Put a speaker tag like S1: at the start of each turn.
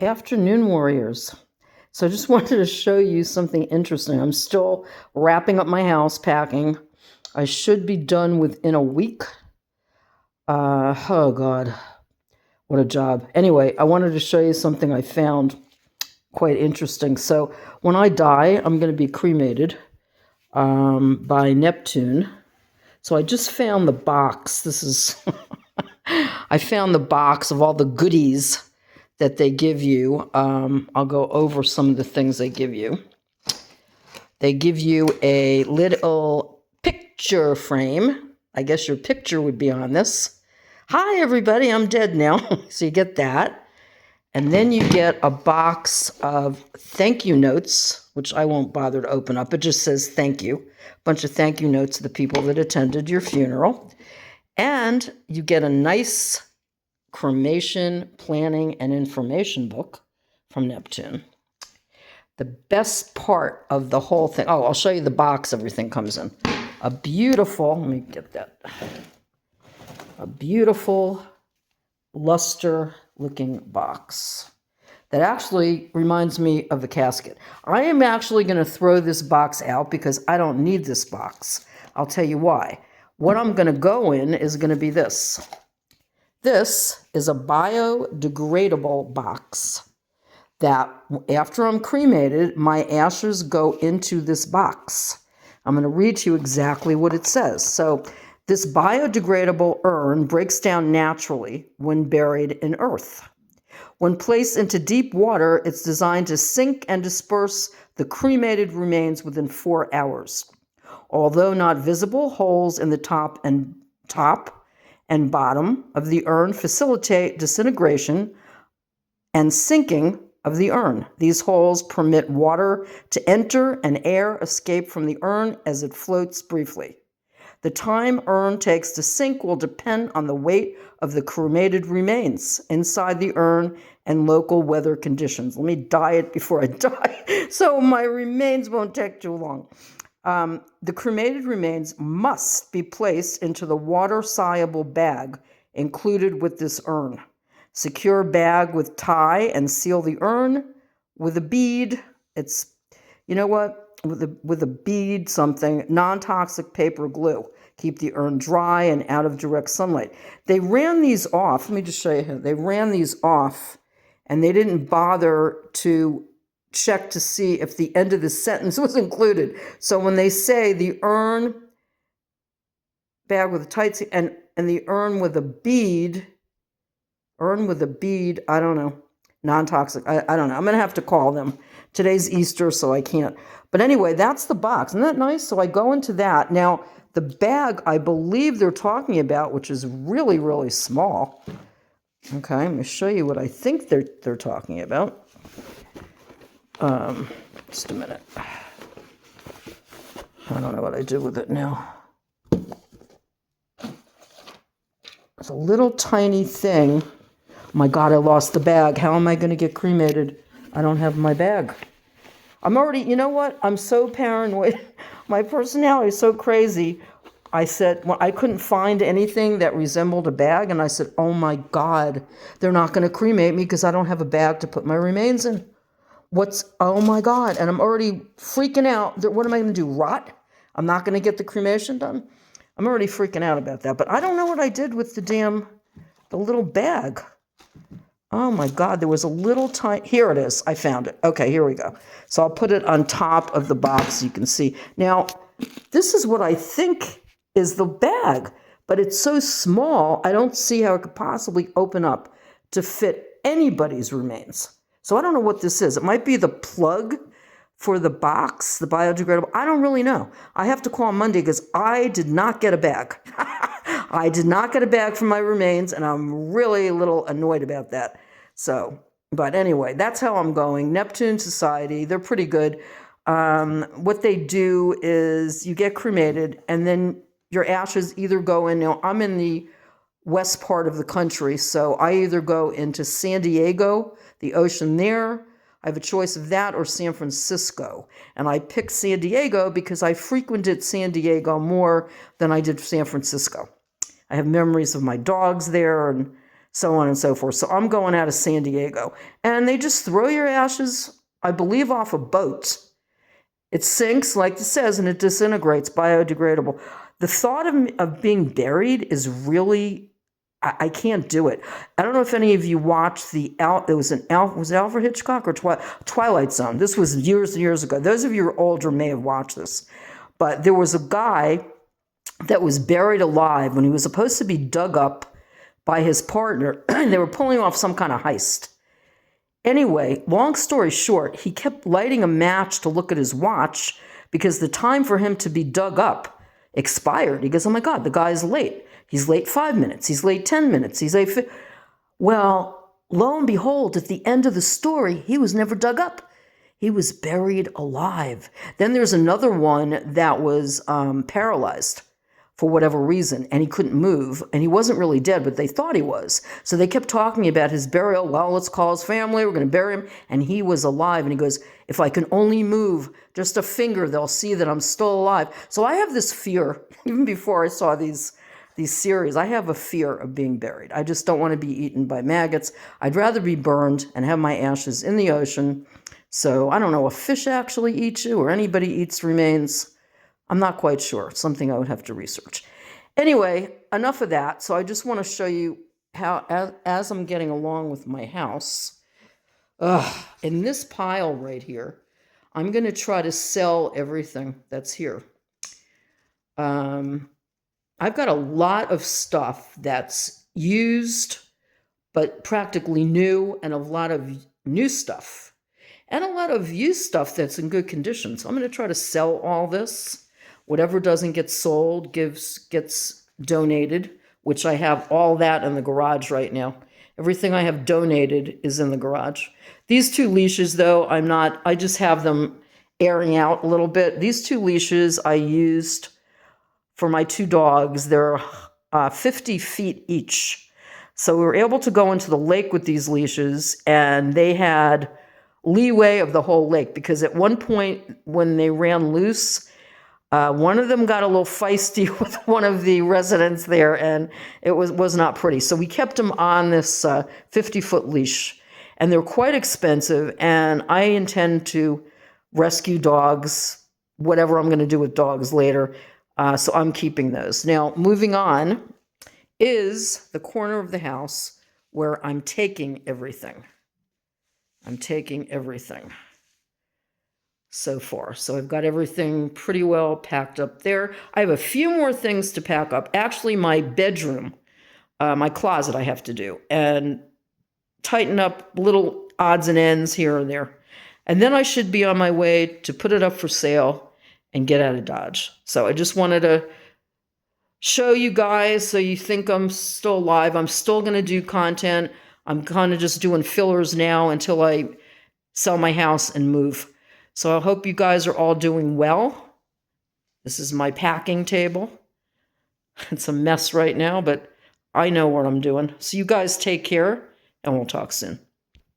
S1: Afternoon warriors. So I just wanted to show you something interesting. I'm still wrapping up my house, packing. I should be done within a week. Oh God, what a job. Anyway, I wanted to show you something I found quite interesting. So when I die, I'm going to be cremated by Neptune. So I just found the box. This is, I found the box of all the goodies that they give you. I'll go over some of the things they give you. They give you a little picture frame. I guess your picture would be on this. Hi, everybody, I'm dead now. So you get that. And then you get a box of thank you notes, which I won't bother to open up. It just says thank you. A bunch of thank you notes to the people that attended your funeral. And you get a nice cremation planning and information book from Neptune. The best part of the whole thing, oh, I'll show you the box everything comes in. A beautiful, let me get that, a beautiful luster looking box that actually reminds me of a casket. I am actually going to throw this box out because I don't need this box. I'll tell you why. What I'm going to go in is going to be this. This is a biodegradable box that after I'm cremated, my ashes go into this box. I'm going to read to you exactly what it says. So this biodegradable urn breaks down naturally when buried in earth. When placed into deep water, it's designed to sink and disperse the cremated remains within 4 hours. Although not visible, holes in the top and bottom of the urn facilitate disintegration and sinking of the urn. These holes permit water to enter and air escape from the urn as it floats briefly. The time urn takes to sink will depend on the weight of the cremated remains inside the urn and local weather conditions. Let me dye it before I die so my remains won't take too long. The cremated remains must be placed into the water-soluble bag included with this urn. Secure bag with tie and seal the urn with a bead. It's, you know what, with a bead, something, non-toxic paper glue. Keep the urn dry and out of direct sunlight. They ran these off. Let me just show you here. They ran these off, and they didn't bother to check to see if the end of the sentence was included. So when they say the urn bag with a tight seal and the urn with a bead, I don't know, non-toxic, I don't know. I'm going to have to call them. Today's Easter, so I can't. But anyway, that's the box. Isn't that nice? So I go into that. Now, the bag I believe they're talking about, which is really, really small. Okay, I'm going to show you what I think they're talking about. Just a minute. I don't know what I do with it now. It's a little tiny thing. Oh my God, I lost the bag. How am I going to get cremated? I don't have my bag. I'm already, you know what? I'm so paranoid. My personality is so crazy. I said, well, I couldn't find anything that resembled a bag. And I said, oh my God, they're not going to cremate me because I don't have a bag to put my remains in. Oh my God. And I'm already freaking out. What am I going to do? Rot? I'm not going to get the cremation done. I'm already freaking out about that. But I don't know what I did with the little bag. Oh my God, there was a little tiny, here it is, I found it. Okay, here we go. So I'll put it on top of the box so you can see. Now, this is what I think is the bag, but it's so small, I don't see how it could possibly open up to fit anybody's remains. So I don't know what this is. It might be the plug for the box, the biodegradable. I don't really know. I have to call Monday because I did not get a bag. I did not get a bag for my remains, and I'm really a little annoyed about that. So, but anyway, that's how I'm going. Neptune Society, they're pretty good. What they do is you get cremated, and then your ashes either go in. Now, I'm in the west part of the country, so I either go into San Diego, the ocean there. I have a choice of that or San Francisco. And I picked San Diego because I frequented San Diego more than I did San Francisco. I have memories of my dogs there, and so on and so forth. So I'm going out of San Diego. And they just throw your ashes, I believe, off a boat. It sinks, like it says, and it disintegrates, biodegradable. The thought of being buried is really, I can't do it. I don't know if any of you watched was it Alfred Hitchcock or Twilight Zone? This was years and years ago. Those of you who are older may have watched this. But there was a guy that was buried alive when he was supposed to be dug up by his partner. They were pulling off some kind of heist. Anyway, long story short, he kept lighting a match to look at his watch because the time for him to be dug up expired. He goes, oh my God, the guy's late. He's late 5 minutes. He's late 10 minutes. He's late. Well, lo and behold, at the end of the story, he was never dug up. He was buried alive. Then there's another one that was paralyzed for whatever reason, and he couldn't move, and he wasn't really dead, but they thought he was. So they kept talking about his burial. Well, let's call his family. We're going to bury him. And he was alive. And he goes, if I can only move just a finger, they'll see that I'm still alive. So I have this fear, even before I saw these series, I have a fear of being buried. I just don't want to be eaten by maggots. I'd rather be burned and have my ashes in the ocean. So I don't know if fish actually eat you or anybody eats remains. I'm not quite sure. It's something I would have to research. Anyway, enough of that. So I just want to show you how, as I'm getting along with my house, in this pile right here, I'm going to try to sell everything that's here. I've got a lot of stuff that's used, but practically new, and a lot of new stuff, and a lot of used stuff that's in good condition. So I'm going to try to sell all this. Whatever doesn't get sold gets donated, which I have all that in the garage right now. Everything I have donated is in the garage. These 2 leashes, though, I just have them airing out a little bit. These 2 leashes I used for my 2 dogs. They're 50 feet each. So we were able to go into the lake with these leashes, and they had leeway of the whole lake, because at one point when they ran loose, one of them got a little feisty with one of the residents there, and it was not pretty. So we kept them on this 50-foot leash, and they're quite expensive, and I intend to rescue dogs, whatever I'm going to do with dogs later, so I'm keeping those. Now, moving on is the corner of the house where I'm taking everything. I'm taking everything so far. So I've got everything pretty well packed up there. I have a few more things to pack up. Actually, my bedroom, my closet I have to do, and tighten up little odds and ends here and there. And then I should be on my way to put it up for sale and get out of Dodge. So I just wanted to show you guys so you think I'm still alive. I'm still going to do content. I'm kind of just doing fillers now until I sell my house and move. So I hope you guys are all doing well. This is my packing table. It's a mess right now, but I know what I'm doing. So you guys take care, and we'll talk soon.